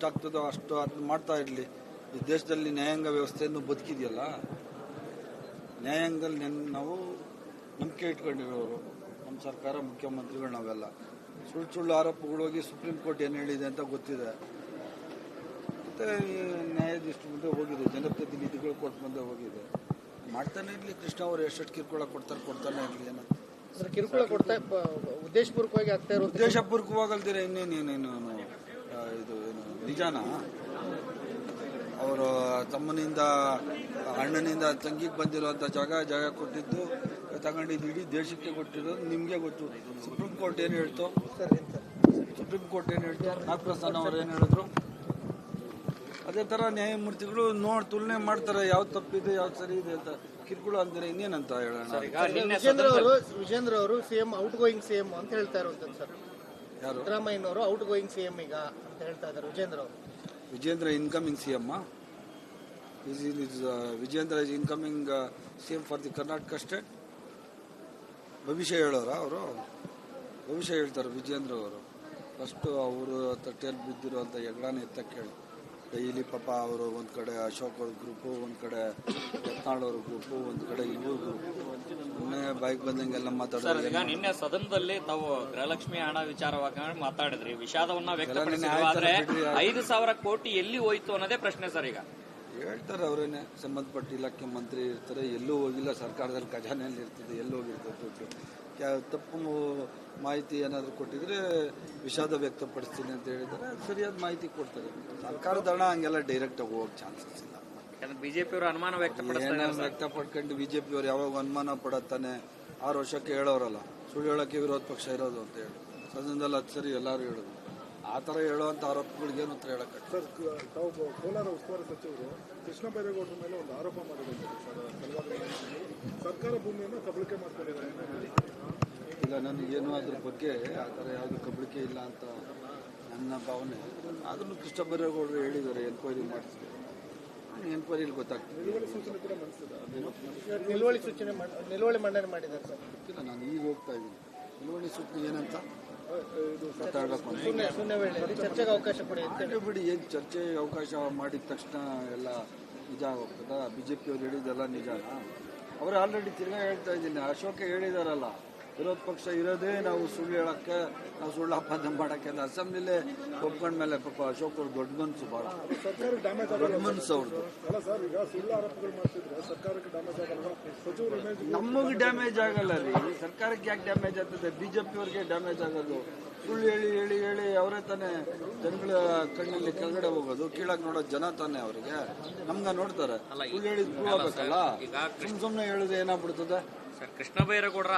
ಆಗ್ತದೋ ಅಷ್ಟು ಅದನ್ನ ಮಾಡ್ತಾ ಇರಲಿ. ಈ ದೇಶದಲ್ಲಿ ನ್ಯಾಯಾಂಗ ವ್ಯವಸ್ಥೆಯನ್ನು ಬದುಕಿದೆಯಲ್ಲ, ನ್ಯಾಯಾಂಗದಲ್ಲಿ ನಾವು ನಂಬಿಕೆ ಇಟ್ಕೊಂಡಿರೋರು ನಮ್ಮ ಸರ್ಕಾರ, ಮುಖ್ಯಮಂತ್ರಿಗಳು, ನಾವೆಲ್ಲ ಸುಳ್ಳು ಆರೋಪಗಳು ಹೋಗಿ ಸುಪ್ರೀಂ ಕೋರ್ಟ್ ಏನು ಹೇಳಿದೆ ಅಂತ ಗೊತ್ತಿದೆ. ಮತ್ತು ನ್ಯಾಯಾಧೀಶರ ಮುಂದೆ ಹೋಗಿದೆ, ಜನಪ್ರತಿನಿಧಿಗಳು ಕೋರ್ಟ್ ಮುಂದೆ ಹೋಗಿದೆ. ಮಾಡ್ತಾನೆ ಇರಲಿ. ಕೃಷ್ಣ ಅವರು ಎಷ್ಟು ಕಿರುಕುಳ ಕೊಡ್ತಾನೆ ಇರಲಿ. ಏನೋ ಕಿರುಕುಳ ಕೊಡ್ತಾ ಉದ್ದೇಶಪೂರ್ವಕವಾಗಿ ಆಗ್ತಾ ಇರೋ ಉದ್ದೇಶಪೂರ್ವಕವಾಗಲ್ದಿರ ಇನ್ನೇನೇನು ಇದು ಏನು ನಿಜಾನ? ಅವರು ತಮ್ಮನಿಂದ ಅಣ್ಣನಿಂದ ತಂಗಿಗೆ ಬಂದಿರುವಂಥ ಜಾಗ ಕೊಟ್ಟಿದ್ದು ತಗೊಂಡಿದ್ದು ಇಡೀ ದೇಶಕ್ಕೆ ಕೊಟ್ಟಿರೋದು ನಿಮಗೆ ಗೊತ್ತು. ಸುಪ್ರೀಂ ಕೋರ್ಟ್ ಏನು ಹೇಳ್ತು? ನಾಗಪ್ರಸನ್ನ ಅವರು ಏನು ಹೇಳಿದ್ರು? ಅದೇ ಥರ ನ್ಯಾಯಮೂರ್ತಿಗಳು ತುಲನೆ ಮಾಡ್ತಾರೆ, ಯಾವ್ದು ತಪ್ಪಿದೆ ಯಾವ್ದು ಸರಿ ಇದೆ ಅಂತ. ಕಿರುಕುಳ ಅಂತಾರೆ ಇನ್ನೇನಂತ ಹೇಳೋಣ. ವಿಜೇಂದ್ರ ಅವರು ಸಿಎಂ ಔಟ್ ಗೋಯಿಂಗ್ ಸಿಎಂ ಅಂತ ಹೇಳ್ತಾ ಇರುವಂತದ್ದು ಸರ್. ಯಾರು? ಸಿದ್ದರಾಮಯ್ಯನವರು ಔಟ್ ಗೋಯಿಂಗ್ ಸಿಎಂ ಈಗ ಅಂತ ಹೇಳ್ತಾ ಇದ್ದಾರೆ ವಿಜೇಂದ್ರ ಅವರು. Vijendra incoming CM. Vijendra is incoming CM for the Karnataka state. ಭವಿಷ್ಯ ಹೇಳೋರ ಅವರು? ಭವಿಷ್ಯ ಹೇಳ್ತಾರೆ ವಿಜೇಂದ್ರ ಅವರು. ಫಸ್ಟು ಅವರು ತಟ್ಟೆಯಲ್ಲಿ ಬಿದ್ದಿರುವಂಥ ಹೆಗ್ಡಾನ ಎತ್ತಕ್ಕೆ ಹೇಳಿ. ಡೈಲಿ ಪಾಪ ಅವರು ಒಂದು ಕಡೆ ಅಶೋಕ್ ಅವ್ರ ಗ್ರೂಪು, ಒಂದು ಕಡೆ ಯತ್ನಾಳ್ ಅವ್ರ ಗ್ರೂಪು, ಒಂದು ಕಡೆ ಇವ್ರ ಗ್ರೂಪು, ಮೊನ್ನೆ ಬೈಕ್ ಬಂದಂಗೆಲ್ಲ ಮಾತಾಡೋದು. ಈಗ ನಿನ್ನೆ ಸದನದಲ್ಲಿ ತಾವು ಗೃಹಲಕ್ಷ್ಮಿ ಹಣ ವಿಚಾರವಾಗಿ ಮಾತಾಡಿದ್ರಿ, ವಿಷಾದವನ್ನ ವ್ಯಕ್ತಪಡಿಸಿದ್ರೆ 5,000 ಕೋಟಿ ಎಲ್ಲಿ ಹೋಯ್ತು ಅನ್ನೋದೇ ಪ್ರಶ್ನೆ ಸರ್. ಈಗ ಹೇಳ್ತಾರೆ ಅವರೇನೆ, ಸಂಬಂಧಪಟ್ಟ ಇಲಾಖೆ ಮಂತ್ರಿ ಇರ್ತಾರೆ, ಎಲ್ಲೂ ಹೋಗಿಲ್ಲ, ಸರ್ಕಾರದಲ್ಲಿ ಖಜಾನೆಯಲ್ಲಿ ಇರ್ತದೆ, ಎಲ್ಲೂ ಹೋಗಿರ್ತದೆ ದುಡ್ಡು. ತಪ್ಪು ಮಾಹಿತಿ ಏನಾದರೂ ಕೊಟ್ಟಿದ್ರೆ ವಿಷಾದ ವ್ಯಕ್ತಪಡಿಸ್ತೀನಿ ಅಂತ ಹೇಳಿದರೆ ಸರಿಯಾದ ಮಾಹಿತಿ ಕೊಡ್ತಾರೆ. ಸರ್ಕಾರದ ಹಣ ಹಂಗೆಲ್ಲ ಡೈರೆಕ್ಟಾಗಿ ಹೋಗೋ ಚಾನ್ಸಸ್ ಇಲ್ಲ. ಬಿಜೆಪಿಯವರು ಅನುಮಾನ ವ್ಯಕ್ತಪಡ್ಕೊಂಡು ಬಿಜೆಪಿಯವರು ಯಾವಾಗ ಅನುಮಾನ ಪಡತ್ತಾನೆ? 6 ವರ್ಷಕ್ಕೆ ಹೇಳೋರಲ್ಲ, ಸುಳ್ಳು ಹೇಳೋಕ್ಕೆ ವಿರೋಧ ಪಕ್ಷ ಇರೋದು ಅಂತ ಹೇಳಿ ಸದನದಲ್ಲಿ ಅದು ಸರಿ ಎಲ್ಲರೂ ಹೇಳೋದು. ಆ ಥರ ಹೇಳುವಂಥ ಆರೋಪಗಳಿಗೇನು ಉತ್ತರ ಹೇಳಕ್ಕೆ? ಸರ್, ತಾವು ಕೋಲಾರ ಉಸ್ತುವಾರಿ ಸಚಿವರು ಕೃಷ್ಣ ಬೈರೇಗೌಡರ ಮೇಲೆ ಒಂದು ಆರೋಪ ಮಾಡಿದ್ದಾರೆ ಸರ್. ಸರ್ಕಾರ ಭೂಮಿಯನ್ನು ಕಬಳಿಕೆ ಮಾಡ್ಕೊಂಡಿದ್ದಾರೆ. ಇಲ್ಲ, ನನಗೇನು ಅದ್ರ ಬಗ್ಗೆ ಆ ಥರ ಯಾವುದು ಕಬಳಿಕೆ ಇಲ್ಲ ಅಂತ ನನ್ನ ಭಾವನೆ. ಆದ್ರೂ ಕೃಷ್ಣ ಬೈರೇಗೌಡರು ಹೇಳಿದ್ದಾರೆ, ಎನ್ಕ್ವೈರಿ ಮಾಡಿಸಿದ್ದಾರೆ. ಎನ್ಕ್ವೈರಿಲಿ ಗೊತ್ತಾಗ್ತದೆ. ನಿಲುವಳಿ ಮಂಡನೆ ಮಾಡಿದ್ದಾರೆ ಸರ್. ಗೊತ್ತಿಲ್ಲ, ನಾನು ಈಗ ಹೋಗ್ತಾ ಇದ್ದೀನಿ. ನಿಲುವಳಿ ಸೂಚನೆ ಏನಂತ ಚರ್ಚೆಗೆ ಅವಕಾಶ ಕೊಡಿ ಬಿಡಿ. ಏನು ಚರ್ಚೆ ಅವಕಾಶ ಮಾಡಿದ ತಕ್ಷಣ ಎಲ್ಲ ನಿಜ ಹೋಗ್ತದ? ಬಿಜೆಪಿಯವ್ರು ಹೇಳಿದೆಲ್ಲ ನಿಜಾನ? ಅವರು ಆಲ್ರೆಡಿ ತಿರ್ಗಾ ಹೇಳ್ತಾ ಇದ್ದೀನಿ, ಅಶೋಕ ಹೇಳಿದಾರಲ್ಲ, ವಿರೋಧ ಪಕ್ಷ ಇರೋದೇ ನಾವು ಸುಳ್ಳು ಹೇಳಕ್ಕೆ, ನಾವು ಸುಳ್ಳು ಅಪಾದನೆ ಮಾಡೋಕ್ಕೆ. ಅಸೆಂಬ್ಲಿಲೇ ಒಪ್ಕೊಂಡ್ಮೇಲೆ ಪಾಪ ಅಶೋಕ್ ಅವ್ರು ದೊಡ್ಡ ಮನಸ್ಸು, ಭಾಳ ದೊಡ್ಡ ಮನಸ್ಸು ಅವ್ರದ್ದು. ನಮಗೆ ಡ್ಯಾಮೇಜ್ ಆಗಲ್ಲ ರೀ, ಸರ್ಕಾರಕ್ಕೆ ಯಾಕೆ ಡ್ಯಾಮೇಜ್ ಆಗ್ತದೆ? ಬಿಜೆಪಿಯವ್ರಿಗೆ ಡ್ಯಾಮೇಜ್ ಆಗೋದು. ಸುಳ್ಳು ಹೇಳಿ ಹೇಳಿ ಹೇಳಿ ಅವರೇ ತಾನೇ ಜನಗಳ ಕಣ್ಣಲ್ಲಿ ಕೆಳಗಡೆ ಹೋಗೋದು, ಕೀಳಾಗಿ ನೋಡೋದು ಜನ ತಾನೇ ಅವರಿಗೆ. ನಮ್ಗ ನೋಡ್ತಾರೆ, ಸುಳ್ಳು ಹೇಳಿದ್ ಪ್ರೂವ್ ಆಗಬೇಕಲ್ಲ. ಸುಮ್ಮನೆ ಹೇಳಿದ್ರೆ ಏನಾಗ್ಬಿಡ್ತದೆ? ಕೃಷ್ಣ ಬೈರೇಗೌಡರ